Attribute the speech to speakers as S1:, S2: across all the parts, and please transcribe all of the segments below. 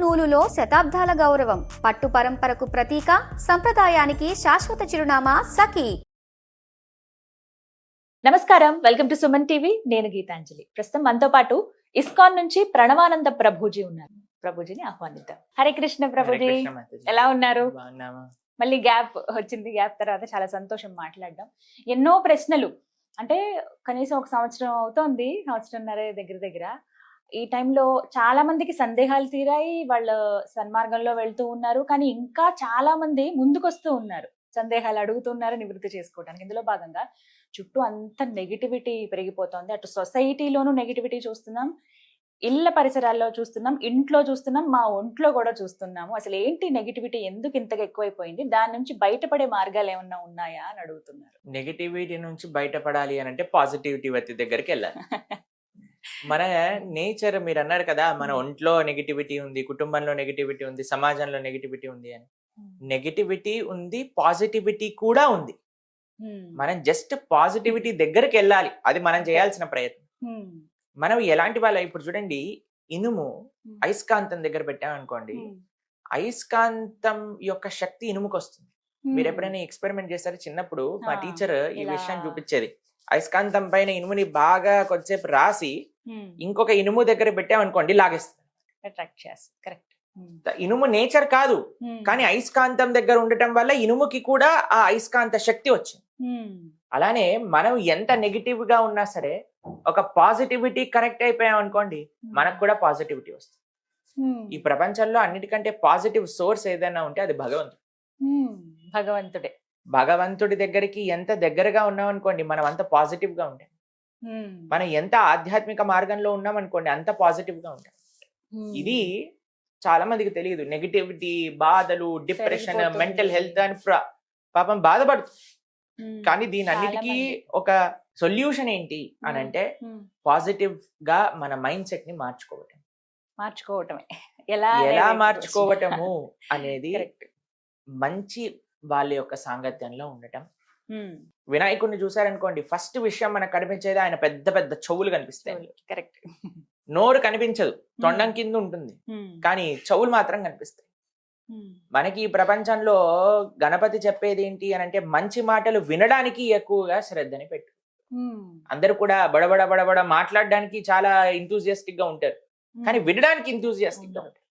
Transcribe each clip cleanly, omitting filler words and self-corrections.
S1: నూలులో శతాబ్దాల గౌరవం, పట్టు పరంపరకు ప్రతీక, సంప్రదాయానికి శాశ్వత చిరునామా సఖీ.
S2: నమస్కారం, వెల్కమ్ టు సుమన్ టీవీ. నేను గీతాంజలి. ప్రస్తుతం మనతో పాటు ఇస్కాన్ నుంచి ప్రణవానంద ప్రభుజీ ఉన్నారు. ప్రభుజీని ఆహ్వానిద్దాం. హరే కృష్ణ ప్రభుజీ, ఎలా ఉన్నారు? మళ్ళీ గ్యాప్ వచ్చింది. గ్యాప్ తర్వాత చాలా సంతోషం మాట్లాడడం. ఎన్నో ప్రశ్నలు, అంటే కనీసం ఒక సంవత్సరం అవుతోంది, సంవత్సరంన్నర దగ్గర. ఈ టైంలో చాలా మందికి సందేహాలు తీరాయి, వాళ్ళ సన్మార్గంలో వెళ్తూ ఉన్నారు. కానీ ఇంకా చాలా మంది ముందుకొస్తూ ఉన్నారు, సందేహాలు అడుగుతున్నారు నివృత్తి చేసుకోవడానికి. ఇందులో భాగంగా చుట్టూ అంత నెగిటివిటీ పెరిగిపోతుంది. అటు సొసైటీలోనూ నెగిటివిటీ చూస్తున్నాం, ఇళ్ల పరిసరాల్లో చూస్తున్నాం, ఇంట్లో చూస్తున్నాం, మా ఒంట్లో కూడా చూస్తున్నాము. అసలు ఏంటి నెగిటివిటీ, ఎందుకు ఇంతగా ఎక్కువైపోయింది, దాని నుంచి బయటపడే మార్గాలు ఏమన్నా ఉన్నాయా అని అడుగుతున్నారు.
S3: నెగిటివిటీ నుంచి బయటపడాలి అని అంటే పాజిటివిటీ వ్యక్తి దగ్గరికి వెళ్ళాలి. మన నేచర్, మీరు అన్నారు కదా, మన ఒంట్లో నెగిటివిటీ ఉంది, కుటుంబంలో నెగిటివిటీ ఉంది, సమాజంలో నెగిటివిటీ ఉంది అని. నెగిటివిటీ ఉంది, పాజిటివిటీ కూడా ఉంది. మనం జస్ట్ పాజిటివిటీ దగ్గరికి వెళ్ళాలి, అది మనం చేయాల్సిన ప్రయత్నం. మనం ఎలాంటి వాళ్ళ, ఇప్పుడు చూడండి, ఇనుము అయస్కాంతం దగ్గర పెట్టామనుకోండి, అయస్కాంతం యొక్క శక్తి ఇనుముకు వస్తుంది. మీరు ఎప్పుడైనా ఎక్స్పెరిమెంట్ చేస్తారో? చిన్నప్పుడు మా టీచర్ ఈ విషయాన్ని చూపించేది. అయస్కాంతం పైన ఇనుముని బాగా కొద్దిసేపు రాసి ఇంకొక ఇనుము దగ్గర పెట్టామనుకోండి, లాగేస్తుంది. ఇనుము నేచర్ కాదు, కానీ అయస్కాంతం దగ్గర ఉండటం వల్ల ఇనుముకి కూడా ఆ అయస్కాంత శక్తి వచ్చింది. అలానే మనం ఎంత నెగిటివ్ గా ఉన్నా సరే, ఒక పాజిటివిటీ కనెక్ట్ అయిపోయాం అనుకోండి, మనకు కూడా పాజిటివిటీ వస్తుంది. ఈ ప్రపంచంలో అన్నిటికంటే పాజిటివ్ సోర్స్ ఏదైనా ఉంటే అది భగవంతుడే. భగవంతుడి దగ్గరికి ఎంత దగ్గరగా ఉన్నాం అనుకోండి, మనం అంత పాజిటివ్ గా ఉంటాం. మనం ఎంత ఆధ్యాత్మిక మార్గంలో ఉన్నాం అనుకోండి, అంత పాజిటివ్ గా ఉంటాం. ఇది చాలా మందికి తెలియదు. నెగిటివిటీ, బాధలు, డిప్రెషన్, మెంటల్ హెల్త్ అని పాపం బాధపడుతుంది. కానీ దీని అన్నిటికీ ఒక సొల్యూషన్ ఏంటి అని అంటే, పాజిటివ్ గా మన మైండ్ సెట్ ని మార్చుకోవటమే. ఎలా మార్చుకోవటము అనేది మంచి వాళ్ళ యొక్క సాంగత్యంలో ఉండటం. వినాయకుడిని చూసారనుకోండి, ఫస్ట్ విషయం మనకు కనిపించేది ఆయన పెద్ద పెద్ద చెవులు కనిపిస్తాయి. కరెక్ట్. నోరు కనిపించదు, తొండం కింద ఉంటుంది, కానీ చెవులు మాత్రం కనిపిస్తాయి. మనకి ఈ ప్రపంచంలో గణపతి చెప్పేది ఏంటి అని అంటే, మంచి మాటలు వినడానికి ఎక్కువగా శ్రద్ధని పెట్టు. అందరు కూడా బడబడ బడబడ మాట్లాడడానికి చాలా ఇంతూజియాస్టిక్ గా ఉంటారు, కానీ వినడానికి ఇంతూజియాస్టిక్ గా ఉంటారు.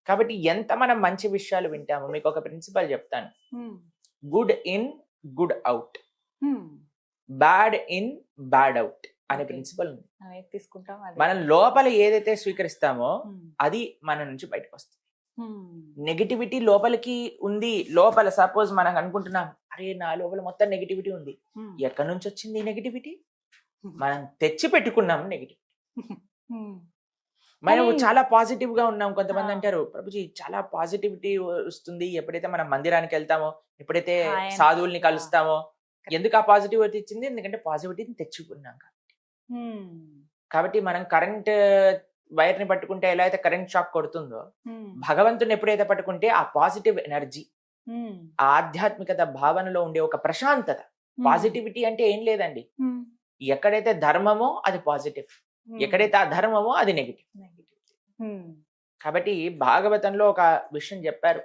S3: కాబట్టి ఎంత మనం మంచి విషయాలు వింటామో, మీకు ఒక ప్రిన్సిపల్ చెప్తాను. Good in, good out, bad in, bad out అనే ప్రిన్సిపల్ ఉంది. మనం లోపల ఏదైతే స్వీకరిస్తామో అది మన నుంచి బయటకు వస్తుంది. నెగిటివిటీ లోపలికి ఉంది. లోపల సపోజ్ మనం అనుకుంటున్నాం, అరే నా లోపల మొత్తం నెగిటివిటీ ఉంది. ఎక్కడి నుంచి వచ్చింది నెగిటివిటీ? మనం తెచ్చి పెట్టుకున్నాం నెగిటివిటీ. మనం చాలా పాజిటివ్ గా ఉన్నాం. కొంతమంది అంటారు, ప్రభుజీ చాలా పాజిటివిటీ వస్తుంది ఎప్పుడైతే మనం మందిరానికి వెళ్తామో, ఎప్పుడైతే సాధువుల్ని కలుస్తామో. ఎందుకు ఆ పాజిటివిటీ ఇచ్చింది? ఎందుకంటే పాజిటివిటీని తెచ్చుకున్నాం కాబట్టి. మనం కరెంట్ వైర్ ని పట్టుకుంటే ఎలా అయితే కరెంట్ షాక్ కొడుతుందో, భగవంతుని ఎప్పుడైతే పట్టుకుంటే ఆ పాజిటివ్ ఎనర్జీ, ఆ ఆధ్యాత్మికత భావనలో ఉండే ఒక ప్రశాంతత. పాజిటివిటీ అంటే ఏం లేదండి, ఎక్కడైతే ధర్మమో అది పాజిటివ్, ఎక్కడైతే అధర్మమో అది నెగిటివ్. కాబట్టి భాగవతంలో ఒక విషయం చెప్పారు,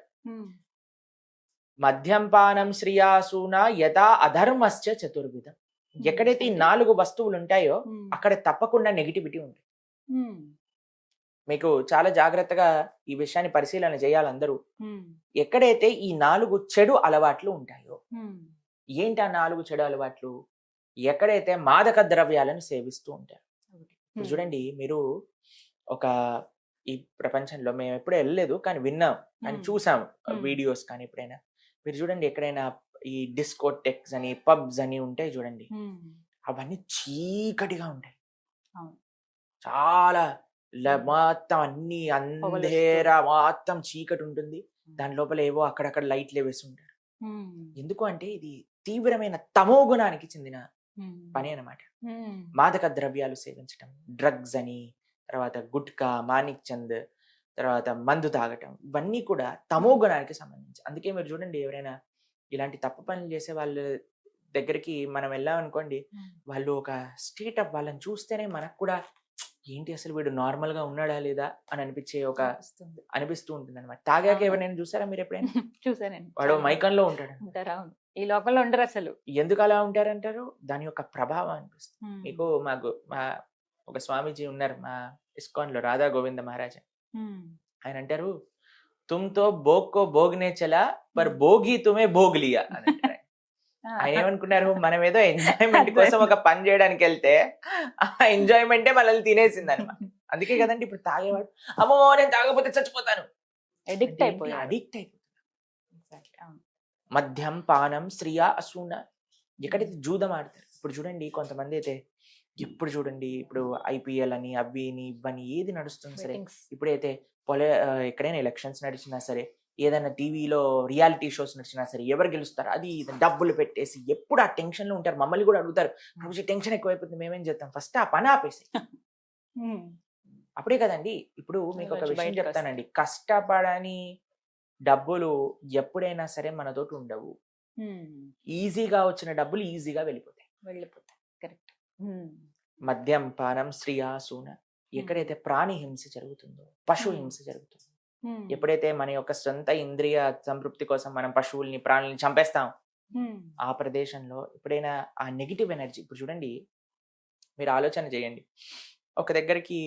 S3: మద్యంపానం శ్రియాసూన యథా అధర్మశ్చ చతుర్విధం. ఎక్కడైతే ఈ 4 వస్తువులు ఉంటాయో అక్కడ తప్పకుండా నెగిటివిటీ ఉంటుంది. మీకు చాలా జాగ్రత్తగా ఈ విషయాన్ని పరిశీలన చేయాలి అందరూ. ఎక్కడైతే ఈ 4 చెడు అలవాట్లు ఉంటాయో, ఏంటి ఆ 4 చెడు అలవాట్లు? ఎక్కడైతే మాదక ద్రవ్యాలను సేవిస్తూ ఉంటారు. ఇప్పుడు చూడండి, మీరు ఒక ఈ ప్రపంచంలో మేము ఎప్పుడూ వెళ్ళలేదు, కానీ విన్నాం, కానీ చూసాము వీడియోస్. కానీ ఎప్పుడైనా మీరు చూడండి, ఎక్కడైనా ఈ డిస్కోటెక్స్ అని, పబ్స్ అని ఉంటాయి చూడండి, అవన్నీ చీకటిగా ఉంటాయి. చాలా మొత్తం అన్ని అంధేరా, మొత్తం చీకటి ఉంటుంది. దాని లోపల ఏవో అక్కడక్కడ లైట్లు వేసి ఉంటారు. ఎందుకు అంటే ఇది తీవ్రమైన తమో గుణానికి చెందిన పని అన్నమాట. మాదక ద్రవ్యాలు సేవించటం, డ్రగ్స్ అని, తర్వాత గుట్కా, మాణిక్ చంద్, తర్వాత మందు తాగటం, ఇవన్నీ కూడా తమో గుణానికి సంబంధించి. అందుకే మీరు చూడండి, ఎవరైనా ఇలాంటి తప్పు పనులు చేసే వాళ్ళ దగ్గరికి మనం వెళ్ళామనుకోండి, వాళ్ళు ఒక స్టేట్ ఆఫ్ వాళ్ళని చూస్తేనే మనకు కూడా ఏంటి అసలు వీడు నార్మల్ గా ఉన్నాడా లేదా అని
S2: అనిపిస్తుంది.
S3: అనిపిస్తూ ఉంటుంది అనమాట. తాగాక
S2: అవును.
S3: ఎవరైనా చూసారా మీరు ఎప్పుడైనా?
S2: చూసానండి.
S3: వాడు
S2: చాలా
S3: మైకంలో ఉంటాడు.
S2: ఉంటారు. అవును. ఈ లోకంలో ఉండరు అసలు.
S3: ఎందుకు అలా ఉంటారంటారు? దాని యొక్క ప్రభావం అనిపిస్తుంది. మీకు మా ఒక స్వామీజీ ఉన్నారు మా ఇస్కాన్ లో, రాధా గోవింద మహారాజ్. ఆయన అంటారు, తుమ్తో భోగ్ కో భోగ్నే చలా పర్ భోగి తుమే భోగ్ లియా అని అంటారు. ఆయన ఏమనుకున్నారు, మనం ఏదో ఎంజాయ్మెంట్ కోసం ఒక పని చేయడానికి వెళ్తే ఆ ఎంజాయ్మెంటే మనల్ని తినేసింది అనమాట. అందుకే కదండి ఇప్పుడు తాగేవాడు, అమ్మో నేను తాగకపోతే చచ్చిపోతాను,
S2: అడిక్ట్ అయిపోయాడు.
S3: అడిక్ట్ అయిపోతాడు. మద్యం పానం శ్రియా అసూన, ఎక్కడైతే జూదం ఆడతారు. ఇప్పుడు చూడండి కొంతమంది అయితే ఎప్పుడు చూడండి ఇప్పుడు ఐపీఎల్ అని అవి ఇవని ఏది నడుస్తుంది సరే, ఇప్పుడైతే ఎక్కడైనా ఎలక్షన్స్ నడిచినా సరే, ఏదైనా టీవీలో రియాలిటీ షోస్ నడిచినా సరే, ఎవరు గెలుస్తారు అది డబ్బులు పెట్టేసి ఎప్పుడు ఆ టెన్షన్ లో ఉంటారు. మమ్మల్ని కూడా అడుగుతారు, ప్రభుజీ టెన్షన్ ఎక్కువైపోతుంది మేమేం చేస్తాం, ఫస్ట్ ఆ పని ఆపేసి అప్పుడే కదండి. ఇప్పుడు మీకు ఒక విషయం చెప్తానండి, కష్టపడని డబ్బులు ఎప్పుడైనా సరే మనతోటి ఉండవు. ఈజీగా వచ్చిన డబ్బులు ఈజీగా వెళ్ళిపోతాయి.
S2: కరెక్ట్.
S3: మద్యం పానం శ్రియా సూన, ఎక్కడైతే ప్రాణి హింస జరుగుతుందో, పశు హింస జరుగుతుందో, ఎప్పుడైతే మన యొక్క సొంత ఇంద్రియ సంతృప్తి కోసం మనం పశువుల్ని ప్రాణుల్ని చంపేస్తాం, ఆ ప్రదేశంలో ఎప్పుడైనా ఆ నెగిటివ్ ఎనర్జీ, ఇప్పుడు చూడండి మీరు ఆలోచన చేయండి, ఒక దగ్గరికి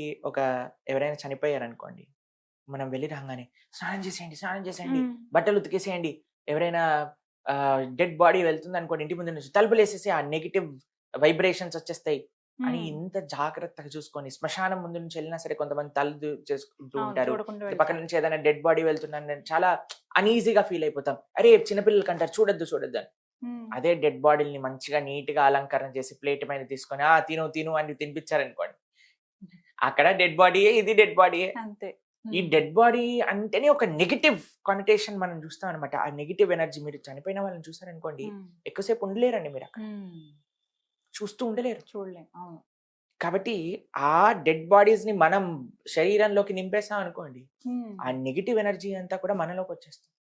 S3: ఎవరైనా చనిపోయారనుకోండి, మనం వెళ్ళి రాగానే స్నానం చేసేయండి, బట్టలు ఉతికేసేయండి, ఎవరైనా డెడ్ బాడీ వెళ్తుంది అనుకోండి, ఇంటి ముందు నుంచి తలుపులు వేసేసి ఆ నెగిటివ్ వైబ్రేషన్స్ వచ్చేస్తాయి అని ఇంత జాగ్రత్తగా చూసుకొని, శ్మశానం ముందు నుంచి వెళ్ళినా సరే కొంతమంది తల్లు చేసుకుంటూ ఉంటారు, పక్కన నుంచి ఏదైనా డెడ్ బాడీ వెళ్తున్నాను చాలా అనీజీగా ఫీల్ అయిపోతాం, అరే చిన్నపిల్లలకి అంటారు చూడొద్దు అని. అదే డెడ్ బాడీని మంచిగా నీట్ గా అలంకరణ చేసి ప్లేట్ మీద తీసుకొని తిను అని తినిపించారనుకోండి, అక్కడ డెడ్ బాడీయే, ఇది డెడ్ బాడీయే. ఈ డెడ్ బాడీ అంటేనే ఒక నెగిటివ్ కానిటేషన్ మనం చూస్తాం అనమాట. ఆ నెగిటివ్ ఎనర్జీ, మీరు చనిపోయిన వాళ్ళని చూసారనుకోండి ఎక్కువసేపు ఉండలేరండి, మీరు అక్కడ చూస్తూ ఉండలేరు,
S2: చూడలేము.
S3: కాబట్టి ఆ డెడ్ బాడీస్ ని మనం శరీరంలోకి నింపేసాం అనుకోండి, ఆ నెగిటివ్ ఎనర్జీ అంతా కూడా మనలోకి వచ్చేస్తుంది.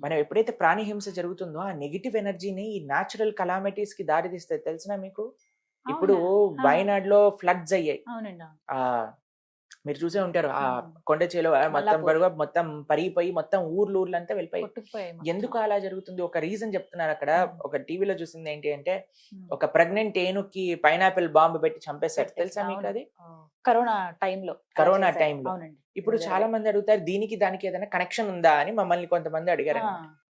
S3: మనం ఎప్పుడైతే ప్రాణి హింస జరుగుతుందో ఆ నెగిటివ్ ఎనర్జీని ఈ న్యాచురల్ కలామిటీస్ కి దారి తీస్తాయి. తెలిసినా మీకు? ఇప్పుడు వైనాడులో ఫ్లడ్స్ అయ్యాయి, మీరు చూసే ఉంటారు, ఆ కొండ చేలో మొత్తం బరువు మొత్తం పరిగిపోయి మొత్తం ఊర్లంతా వెళ్ళిపోయి. ఎందుకు అలా జరుగుతుంది? ఒక రీజన్ చెప్తున్నారు అక్కడ. ఒక టీవీలో చూసింది ఏంటి అంటే, ఒక ప్రెగ్నెంట్ ఏనుక్కి పైనాపిల్ బాంబు పెట్టి చంపేశారు. తెలుసా మీకు అది?
S2: కరోనా టైంలో.
S3: ఇప్పుడు చాలా మంది అడుగుతారు, దీనికి దానికి ఏదైనా కనెక్షన్ ఉందా అని మమ్మల్ని కొంతమంది అడిగారు.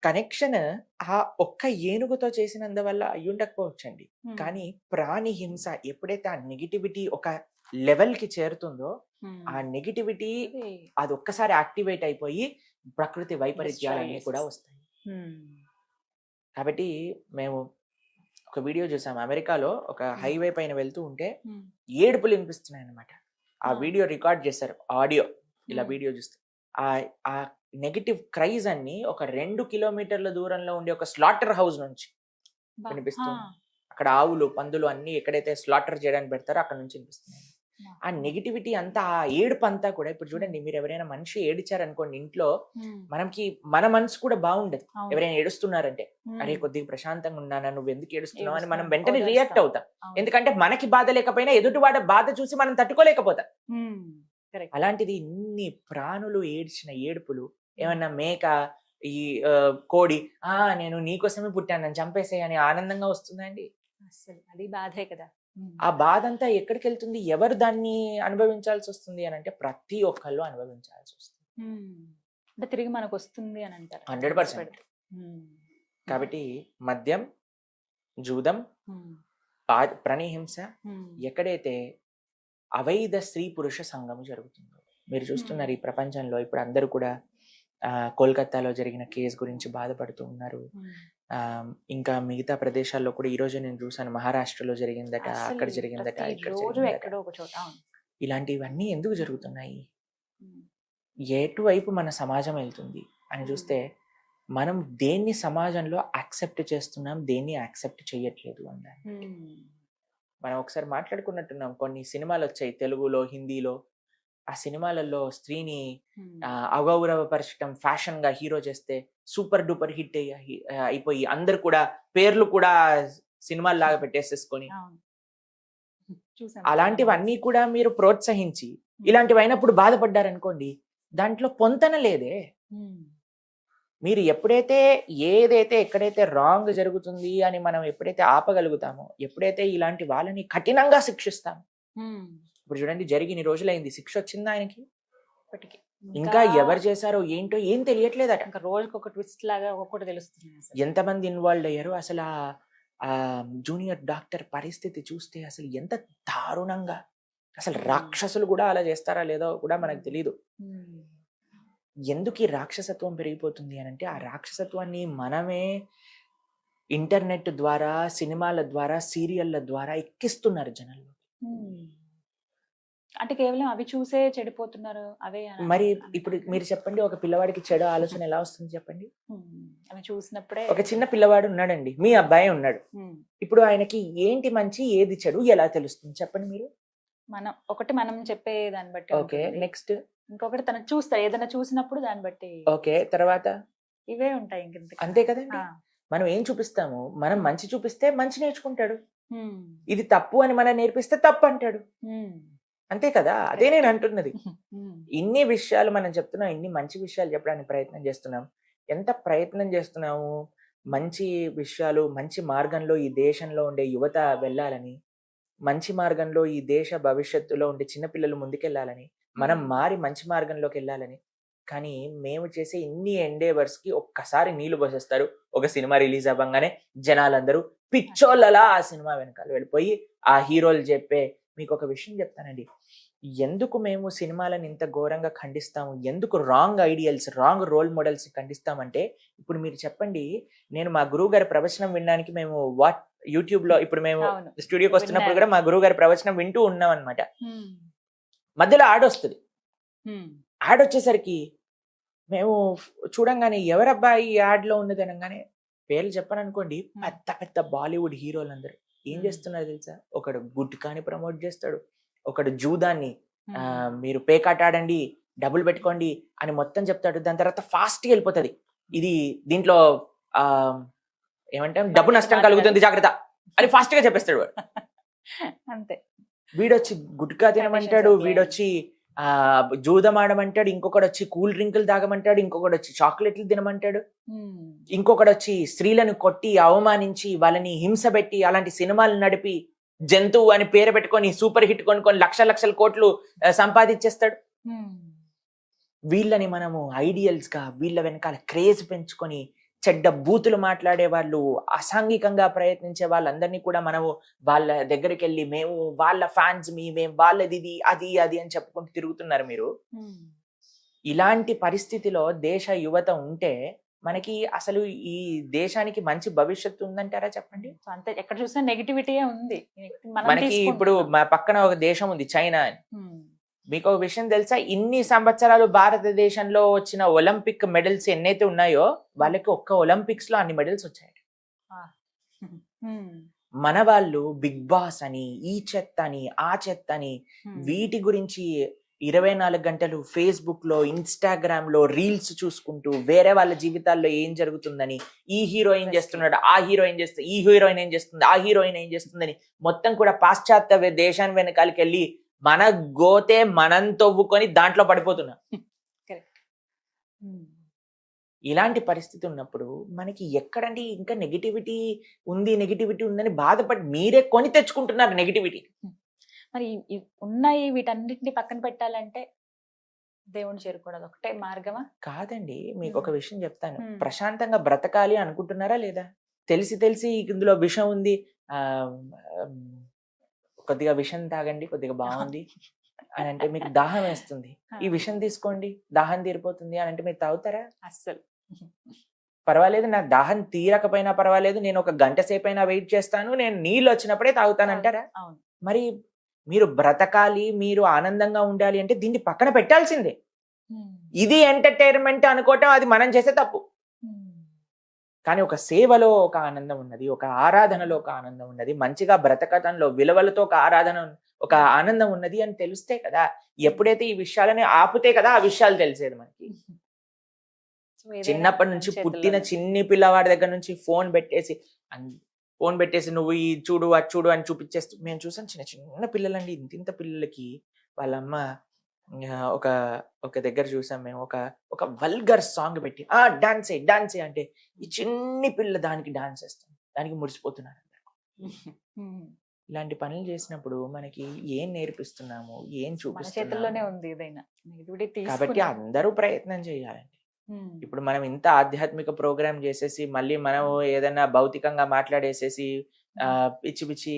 S3: కనెక్షన్ ఆ ఒక్క ఏనుగుతో చేసినందువల్ల అయ్యుండకపోవచ్చండి, కానీ ప్రాణి హింస ఎప్పుడైతే ఆ నెగిటివిటీ ఒక లెవెల్ కి చేరుతుందో, ఆ నెగిటివిటీ అది ఒక్కసారి యాక్టివేట్ అయిపోయి ప్రకృతి వైపరీత్యాలన్నీ కూడా వస్తాయి. కాబట్టి మేము ఒక వీడియో చూసాం, అమెరికాలో ఒక హైవే పైన వెళ్తూ ఉంటే ఏడుపులు వినిపిస్తున్నాయి అన్నమాట. ఆ వీడియో రికార్డ్ చేశారు, ఆడియో. ఇలా వీడియో చూస్తే ఆ నెగిటివ్ క్రైజ్ అన్ని ఒక 2 కిలోమీటర్ల దూరంలో ఉండే ఒక స్లాటర్ హౌస్ నుంచి వినిపిస్తుంది. అక్కడ ఆవులు పందులు అన్ని ఎక్కడైతే స్లాటర్ చేయడానికి పెడతారో అక్కడ నుంచి వినిపిస్తున్నాయి. ఆ నెగిటివిటీ అంతా, ఆ ఏడుపు అంతా కూడా, ఇప్పుడు చూడండి మీరు ఎవరైనా మనిషి ఏడిచారనుకోండి ఇంట్లో, మన మనసు కూడా బాగుండదు. ఎవరైనా ఏడుస్తున్నారంటే, అరే కొద్దిగా ప్రశాంతంగా ఉన్నానా, నువ్వు ఎందుకు ఏడుస్తున్నావు అని మనం వెంటనే రియాక్ట్ అవుతాం. ఎందుకంటే మనకి బాధ లేకపోయినా ఎదుటివాడ బాధ చూసి మనం తట్టుకోలేకపోతాం. అలాంటిది ఇన్ని ప్రాణులు ఏడ్చిన ఏడుపులు, ఏమన్నా మేక ఈ కోడి నేను నీకోసమే పుట్టాను నన్ను చంపేసేయని ఆనందంగా వస్తుందండి?
S2: అసలు అది బాధే కదా.
S3: ఆ బాధ అంతా ఎక్కడికి వెళ్తుంది? ఎవరు దాన్ని అనుభవించాల్సి వస్తుంది అని అంటే, ప్రతి ఒక్కళ్ళు అనుభవించాల్సి వస్తుంది.
S2: అంటే తిరిగి మనకు వస్తుంది అని అంటారు
S3: 100%. కాబట్టి మద్యం, జూదం, ప్రాణిహింస, ఎక్కడైతే అవైధ స్త్రీ పురుష సంఘం జరుగుతుందో, మీరు చూస్తున్నారు ఈ ప్రపంచంలో ఇప్పుడు అందరూ కూడా కోల్కతాలో జరిగిన కేసు గురించి బాధపడుతూ ఉన్నారు. ఇంకా మిగతా ప్రదేశాల్లో కూడా ఈ రోజు నేను చూసాను, మహారాష్ట్రలో జరిగిందట, అక్కడ జరిగిందట, ఇక్కడ జరిగిందట. ఇలాంటివన్నీ ఎందుకు జరుగుతున్నాయి? ఎటువైపు మన సమాజం వెళ్తుంది అని చూస్తే, మనం దేన్ని సమాజంలో యాక్సెప్ట్ చేస్తున్నాం, దేన్ని యాక్సెప్ట్ చేయట్లేదు అన్నారు. మనం ఒకసారి మాట్లాడుకున్నట్టున్నాం, కొన్ని సినిమాలు వచ్చాయి తెలుగులో, హిందీలో. ఆ సినిమాలలో స్త్రీని అగౌరవపరచడం, ఫ్యాషన్ గా హీరో చేస్తే సూపర్ డూపర్ హిట్ అయిపోయి అందరు కూడా పేర్లు కూడా సినిమాల్లాగా పెట్టేసేసుకొని
S2: చూసాం.
S3: అలాంటివన్నీ కూడా మీరు ప్రోత్సహించి ఇలాంటివి అయినప్పుడు బాధపడ్డారనుకోండి, దాంట్లో పొంతన లేదే. మీరు ఎప్పుడైతే ఏదైతే ఎక్కడైతే రాంగ్ జరుగుతుంది అని మనం ఎప్పుడైతే ఆపగలుగుతామో, ఎప్పుడైతే ఇలాంటి వాళ్ళని కఠినంగా శిక్షిస్తామో, ఇప్పుడు చూడండి జరిగిన రోజులైంది, శిక్ష వచ్చిందా ఆయనకి?
S2: ఇప్పటికి
S3: ఇంకా ఎవరు చేశారో ఏంటో ఏం తెలియట్లేదట.
S2: ఇంకా రోజుకి ఒక ట్విస్ట్ లాగా ఒక్కొక్కటి తెలుస్తుంది అసలు.
S3: ఎంతమంది ఇన్వాల్వ్ అయ్యారు అసలు. ఆ జూనియర్ డాక్టర్ పరిస్థితి చూస్తే అసలు ఎంత దారుణంగా, అసలు రాక్షసులు కూడా అలా చేస్తారా లేదో కూడా మనకు తెలియదు. ఎందుకు ఈ రాక్షసత్వం పెరిగిపోతుంది అని అంటే, ఆ రాక్షసత్వాన్ని మనమే ఇంటర్నెట్ ద్వారా, సినిమాల ద్వారా, సీరియళ్ల ద్వారా ఎక్కిస్తున్నారు జనాల్లో.
S2: అంటే కేవలం అవి చూసే చెడిపోతున్నారు అవే.
S3: మరి ఇప్పుడు మీరు చెప్పండి, ఒక పిల్లవాడికి చెడు ఆలోచన ఎలా వస్తుంది చెప్పండి?
S2: అవి చూసినప్పుడే.
S3: ఒక చిన్న పిల్లవాడు ఉన్నాడండి, మీ అబ్బాయి ఉన్నాడు. ఇప్పుడు ఆయనకి ఏంటి మంచి ఏది చెడు ఎలా తెలుస్తుంది చెప్పండి మీరు?
S2: మనం చెప్పే దాన్ని బట్టి.
S3: ఓకే, నెక్స్ట్
S2: ఇంకొకటి తను చూస్తారు, ఏదైనా చూసినప్పుడు దాన్ని బట్టి.
S3: ఓకే, తర్వాత
S2: ఇవే ఉంటాయి ఇంక.
S3: అంతే కదండి. మనం ఏం చూపిస్తాము, మనం మంచి చూపిస్తే మంచి నేర్చుకుంటాడు, ఇది తప్పు అని మనం నేర్పిస్తే తప్పు అంటాడు. అంతే కదా, అదే నేను అంటున్నది. ఇన్ని విషయాలు మనం చెప్తున్నాం, ఇన్ని మంచి విషయాలు చెప్పడానికి ప్రయత్నం చేస్తున్నాం. ఎంత ప్రయత్నం చేస్తున్నాము మంచి విషయాలు, మంచి మార్గంలో ఈ దేశంలో ఉండే యువత వెళ్ళాలని, మంచి మార్గంలో ఈ దేశ భవిష్యత్తులో ఉండే చిన్నపిల్లలు ముందుకెళ్ళాలని, మనం మారి మంచి మార్గంలోకి వెళ్ళాలని. కానీ మేము చేసే ఇన్ని ఎండేవర్స్ కి ఒక్కసారి నీళ్లు పోసేస్తారు. ఒక సినిమా రిలీజ్ అవ్వగానే జనాలందరూ పిచ్చోళ్ళలా ఆ సినిమా వెనకాల వెళ్ళిపోయి ఆ హీరోలు చెప్పే. మీకు ఒక విషయం చెప్తానండి, ఎందుకు మేము సినిమాలను ఇంత ఘోరంగా ఖండిస్తాము, ఎందుకు wrong ideals, wrong role models ఖండిస్తామంటే, ఇప్పుడు మీరు చెప్పండి, నేను మా గురువు గారి ప్రవచనం వినడానికి మేము యూట్యూబ్ లో ఇప్పుడు మేము స్టూడియోకి వస్తున్నప్పుడు కూడా మా గురువు గారి ప్రవచనం వింటూ ఉన్నాం అనమాట. మధ్యలో యాడ్ వస్తుంది. యాడ్ వచ్చేసరికి మేము చూడంగానే ఎవరబ్బా ఈ యాడ్ లో ఉన్నది అనగానే, పేర్లు చెప్పను అనుకోండి, పెద్ద పెద్ద బాలీవుడ్ హీరోలు అందరూ ఏం చేస్తున్నారు తెలుసా? ఒకడు గుట్కాని ప్రమోట్ చేస్తాడు, ఒకడు జూదాన్ని మీరు పేకాట ఆడండి, డబ్బులు పెట్టుకోండి అని మొత్తం చెప్తాడు. దాని తర్వాత ఫాస్ట్ గా వెళ్ళిపోతుంది, ఇది దీంట్లో ఏమంటాం డబ్బు నష్టం కలుగుతుంది జాగ్రత్త అని ఫాస్ట్ గా చెప్పేస్తాడు వాడు.
S2: అంతే.
S3: వీడొచ్చి గుట్కా తినమంటాడు, వీడొచ్చి జూదం ఆడమంటాడు, ఇంకొకడు వచ్చి కూల్ డ్రింకులు తాగమంటాడు, ఇంకొకడు వచ్చి చాక్లెట్లు తినమంటాడు, ఇంకొకడు వచ్చి స్త్రీలను కొట్టి అవమానించి వాళ్ళని హింస పెట్టి అలాంటి సినిమాలు నడిపి జంతువు అని పేరు పెట్టుకొని సూపర్ హిట్ కొనుక్కొని లక్షల కోట్లు సంపాదించేస్తాడు. వీళ్ళని మనము ఐడియల్స్ గా, వీళ్ళ వెనకాల క్రేజ్ పెంచుకొని చెడ్డ బూతులు మాట్లాడే వాళ్ళు, అసాంఘికంగా ప్రయత్నించే వాళ్ళందరినీ కూడా మనము వాళ్ళ దగ్గరికి వెళ్ళి మేము వాళ్ళ ఫ్యాన్స్, మేము వాళ్ళది అది అని చెప్పుకుంటూ తిరుగుతున్నారు మీరు. ఇలాంటి పరిస్థితిలో దేశ యువత ఉంటే మనకి అసలు ఈ దేశానికి మంచి భవిష్యత్తు ఉందంటారా చెప్పండి?
S2: అంతే, ఎక్కడ చూసినా నెగిటివిటీ ఉంది.
S3: మనకి ఇప్పుడు మా పక్కన ఒక దేశం ఉంది చైనా అని. మీకు ఒక విషయం తెలుసా, ఇన్ని సంవత్సరాలు భారతదేశంలో వచ్చిన ఒలింపిక్ మెడల్స్ ఎన్నైతే ఉన్నాయో వాళ్ళకి ఒక్క ఒలింపిక్స్ లో అన్ని మెడల్స్ వచ్చాయి. మన వాళ్ళు బిగ్ బాస్ అని, ఈ చెత్త అని, ఆ చెత్త అని, వీటి గురించి 24 గంటలు ఫేస్బుక్ లో, ఇన్స్టాగ్రామ్ లో రీల్స్ చూసుకుంటూ వేరే వాళ్ళ జీవితాల్లో ఏం జరుగుతుందని, ఈ హీరో ఏం చేస్తున్నాడు, ఆ హీరో ఏం చేస్తుంది, ఈ హీరోయిన్ ఏం చేస్తుంది, ఆ హీరోయిన్ ఏం చేస్తుందని మొత్తం కూడా పాశ్చాత్య దేశాన్ని వెనకాలకి వెళ్ళి మన గోతే మనం తవ్వుకొని దాంట్లో పడిపోతున్నాం. ఇలాంటి పరిస్థితి ఉన్నప్పుడు మనకి ఎక్కడండి ఇంకా నెగిటివిటీ ఉందని బాధపడి మీరే కొని తెచ్చుకుంటున్నారు నెగిటివిటీ.
S2: మరి ఉన్నాయి వీటన్నిటిని పక్కన పెట్టాలంటే దేవుని చేరుకోవడం ఒకటే మార్గమా?
S3: కాదండి, మీకు ఒక విషయం చెప్తాను. ప్రశాంతంగా బ్రతకాలి అనుకుంటున్నారా లేదా? తెలిసి ఇందులో విషం ఉంది, కొద్దిగా విషం తాగండి కొద్దిగా బాగుంది అని అంటే మీకు దాహం వేస్తుంది, ఈ విషం తీసుకోండి దాహం తీరిపోతుంది అని అంటే మీరు తాగుతారా?
S2: అస్సలు.
S3: పర్వాలేదు, నాకు దాహం తీరకపోయినా పర్వాలేదు, నేను ఒక గంట సేపు అయినా వెయిట్ చేస్తాను, నేను నీళ్ళు వచ్చినప్పుడే తాగుతానంటారా? మరి మీరు బ్రతకాలి, మీరు ఆనందంగా ఉండాలి అంటే దీన్ని పక్కన పెట్టాల్సిందే. ఇది ఎంటర్టైన్మెంట్ అనుకోవటం అది మనం చేసే తప్పు. కానీ ఒక సేవలో ఒక ఆనందం ఉన్నది, ఒక ఆరాధనలో ఒక ఆనందం ఉన్నది, మంచిగా బ్రతకటంలో విలువలతో ఒక ఆనందం ఉన్నది అని తెలిస్తే కదా. ఎప్పుడైతే ఈ విషయాలని ఆపితే కదా ఆ విషయాలు తెలిసేది మనకి. చిన్నప్పటి నుంచి పుట్టిన చిన్ని పిల్లవాడి దగ్గర నుంచి ఫోన్ పెట్టేసి ఫోన్ పెట్టేసి నువ్వు ఈ చూడు అది చూడు అని చూపించేస్తూ మేము చూసాం చిన్న చిన్న పిల్లలండి, ఇంత పిల్లలకి వాళ్ళ అమ్మ ఒక ఒక దగ్గర చూసాం మేము, ఒక వల్గర్ సాంగ్ పెట్టి డాన్స్ అంటే ఈ చిన్ని పిల్ల దానికి డాన్స్ వేస్తాం, దానికి మురిసిపోతున్నారు. ఇలాంటి పనులు చేసినప్పుడు మనకి ఏం నేర్పిస్తున్నాము, ఏం
S2: చేతుల్లోనే
S3: చూపిస్తున్నాము?
S2: ఉంది ఏదైనా.
S3: కాబట్టి అందరూ ప్రయత్నం చేయాలండి. ఇప్పుడు మనం ఇంత ఆధ్యాత్మిక ప్రోగ్రామ్ చేసేసి మళ్ళీ మనం ఏదైనా భౌతికంగా మాట్లాడేసేసి పిచ్చి పిచ్చి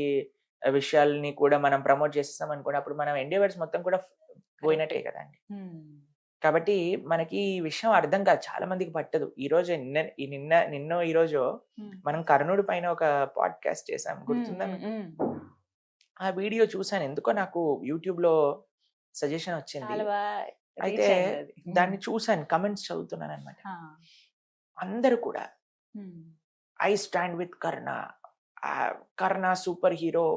S3: విషయాల్ని కూడా మనం ప్రమోట్ చేసేస్తాం అనుకోండి, అప్పుడు మనం ఎండేవర్స్ మొత్తం కూడా పోయినట్టే కదండి. కాబట్టి మనకి ఈ విషయం అర్థం కాదు, చాలా మందికి పట్టదు. ఈ రోజు నిన్న ఈ రోజు మనం కర్ణుడి పైన ఒక పాడ్కాస్ట్ చేసాం, గుర్తుందా మీకు? ఆ వీడియో చూసాను, ఎందుకో నాకు యూట్యూబ్ లో సజెషన్ వచ్చింది. అయితే దాన్ని చూసాను, కమెంట్స్ చదువుతున్నాను అనమాట. అందరూ కూడా I stand with Karna, Karna super hero,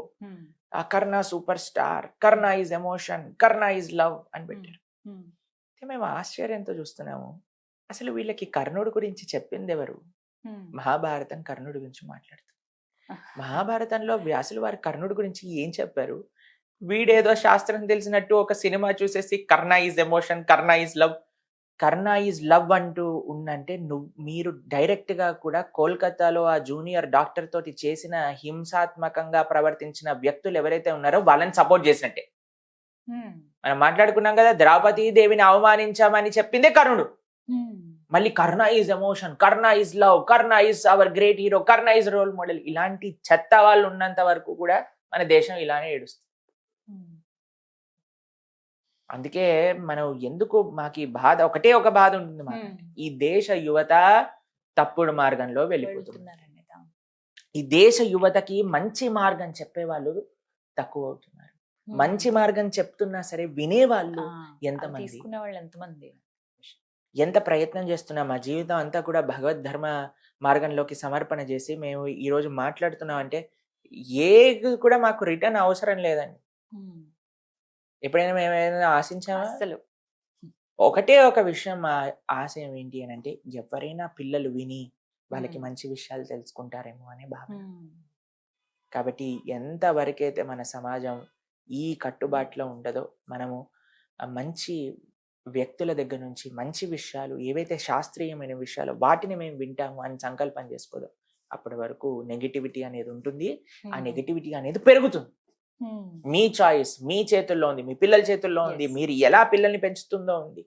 S3: Karna super star, Karna is emotion, Karna is love అని పెట్టారు. మేము ఆశ్చర్యంతో చూస్తున్నాము, అసలు వీళ్ళకి కర్ణుడి గురించి చెప్పింది ఎవరు? మహాభారతం కర్ణుడి గురించి మాట్లాడుతుంది. మహాభారతంలో వ్యాసులు వారి కర్ణుడి గురించి ఏం చెప్పారు? వీడేదో శాస్త్రం తెలిసినట్టు ఒక సినిమా చూసేసి Karna is emotion, Karna is love, Karna is love అంటూ ఉందంటే మీరు డైరెక్ట్ గా కూడా కోల్కతాలో ఆ జూనియర్ డాక్టర్ తోటి చేసిన హింసాత్మకంగా ప్రవర్తించిన వ్యక్తులు ఎవరైతే ఉన్నారో వాళ్ళని సపోర్ట్ చేసినట్టే. మనం మాట్లాడుకున్నాం కదా, ద్రౌపది దేవిని అవమానించామని చెప్పిందే కర్ణుడు. మళ్ళీ Karna is emotion, Karna is love, Karna is our great hero, Karna is role model. ఇలాంటి చెత్త వాళ్ళు ఉన్నంత వరకు కూడా మన దేశం ఇలానే ఏడుస్తుంది. అందుకే మనం ఎందుకు మాకు ఈ బాధ, ఒకటే ఒక బాధ ఉంటుంది మాకు, ఈ దేశ యువత తప్పుడు మార్గంలో వెళ్ళిపోతున్నారు. ఈ దేశ యువతకి మంచి మార్గం చెప్పేవాళ్ళు తక్కువ అవుతున్నారు. మంచి మార్గం చెప్తున్నా సరే వినేవాళ్ళు ఎంతమంది, ఎంత ప్రయత్నం చేస్తున్నాం. మా జీవితం అంతా కూడా భగవద్ ధర్మ మార్గంలోకి సమర్పణ చేసి మేము ఈ రోజు మాట్లాడుతున్నాం అంటే ఏది కూడా మాకు రిటర్న్ అవసరం లేదండి. ఎప్పుడైనా మేము ఏదైనా ఆశించామా?
S2: అసలు
S3: ఒకటే ఒక విషయం, మా ఆశయం ఏంటి అని అంటే ఎవరైనా పిల్లలు విని వాళ్ళకి మంచి విషయాలు తెలుసుకుంటారేమో అనే భావన. కాబట్టి ఎంత వరకైతే మన సమాజం ఈ కట్టుబాటులో ఉండదో, మనము మంచి వ్యక్తుల దగ్గర నుంచి మంచి విషయాలు, ఏవైతే శాస్త్రీయమైన విషయాలు వాటిని మేము వింటాము అని సంకల్పం చేసుకోదో, అప్పటి వరకు నెగిటివిటీ అనేది ఉంటుంది. ఆ నెగిటివిటీ అనేది పెరుగుతుంది. మీ చాయిస్ మీ చేతుల్లో ఉంది, మీ పిల్లల చేతుల్లో ఉంది, మీరు ఎలా పిల్లల్ని పెంచుతుందో ఉంది.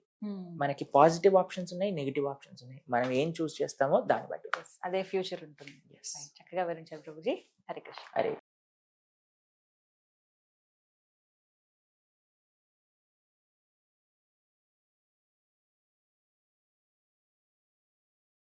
S3: మనకి పాజిటివ్ ఆప్షన్స్ ఉన్నాయి, నెగిటివ్ ఆప్షన్స్ ఉన్నాయి. మనం ఏం చూస్ చేస్తామో దాన్ని బట్టి
S2: అదే ఫ్యూచర్ ఉంటుంది. చక్కగా వివరించారు ప్రభుజీ. హరే కృష్ణ.
S3: అరే